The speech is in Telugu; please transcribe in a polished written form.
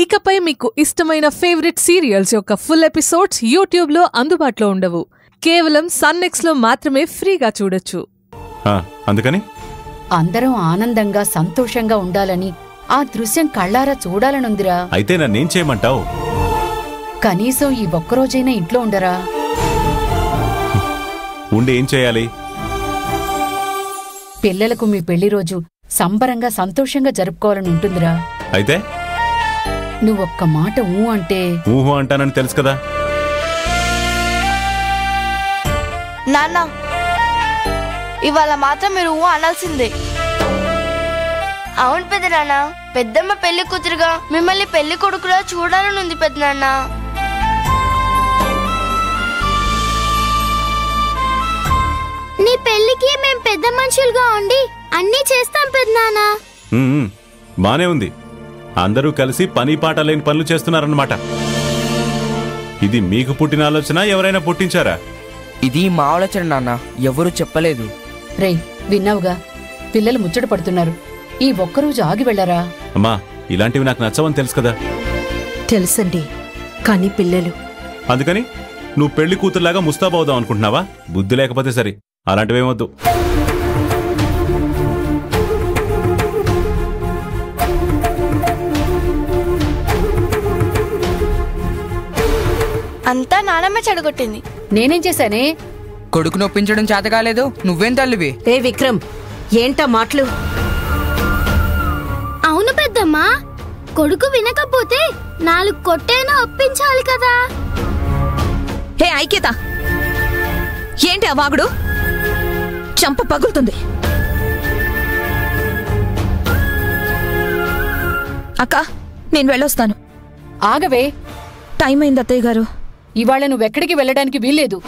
ఇకపై మీకు ఇష్టమైన ఫేవరెట్ సీరియల్స్ యొక్క ఫుల్ ఎపిసోడ్స్ యూట్యూబ్లో అందుబాటులో ఉండవు. కేవలం సన్నెక్స్లో మాత్రమే ఫ్రీగా చూడొచ్చు. అందుకని అందరం ఆనందంగా సంతోషంగా ఉండాలని ఆ దృశ్యం కళ్ళారా చూడాలనుందిరా. అయితే నన్నేం చేయమంటావు? కనీసం ఈ ఒక్కరోజైనా ఇంట్లో ఉండరా? ఉండి ఏం చేయాలి? పిల్లలకు మీ పెళ్లి రోజు సంబరంగా సంతోషంగా జరుపుకోవాలని ఉంటుందిరా. అయితే నువ్వొక్క మాట ఊ అంటే ఊహు అంటానని తెలుసు కదా. నాన్న, ఇవాళ మాత్రం మీరు ఊ అనాల్సిందే. అవును పెద్ద నాన్న, పెద్దమ్మ పెళ్లి కూతురుగా మిమ్మల్ని పెళ్లి కొడుకులా చూడాలని ఉంది పెద్ద నాన్న. నీ పెళ్లికి మేం పెద్ద మనుషులుగా ఉండి అన్నీ చేస్తాం పెద్ద నాన్న. బానే ఉంది. అందరూ కలిసి పని పాట లేని పనులు చేస్తున్నారన్నమాట. ఇది మీకు పుట్టిన ఆలోచన, ఎవరైనా పుట్టించారా? ఇది మా ఆలోచన నాన్న, ఎవరూ చెప్పలేదు. రేయ్, విన్నావుగా, పిల్లలు ముచ్చట పడుతున్నారు. ఈ ఒక్కరోజు ఆగి వెళ్ళరా? అమ్మా, ఇలాంటివి నాకు నచ్చవని తెలుసు కదా. తెలుసండి, కానీ పిల్లలు. అందుకని నువ్వు పెళ్లి కూతురులాగా ముస్తాబవుదాం అనుకుంటున్నావా? బుద్ధి లేకపోతే సరి, అలాంటివేమొద్దు. అంతా నానమ్మ చెడగొట్టింది. నేనేం చేశానే? కొడుకు నొప్పించడం చేత కాలేదు, నువ్వేం తల్లివి? ఏ విక్రమ్, ఏంటా మాటలు? అవును పెద్దమ్మా, కొడుకు వినకపోతే 4 కొట్టైనా ఒప్పించాలి కదా. హే ఐక్యత, ఏంటి ఆ వాగుడు? చంప పగులుతుంది. అక్క, నేను వెళ్ళొస్తాను. ఆగవే, టైం అయింది అత్తయ్య గారు. ఇవాళ నువ్వెక్కడికి వెళ్ళడానికి వీల్లేదు.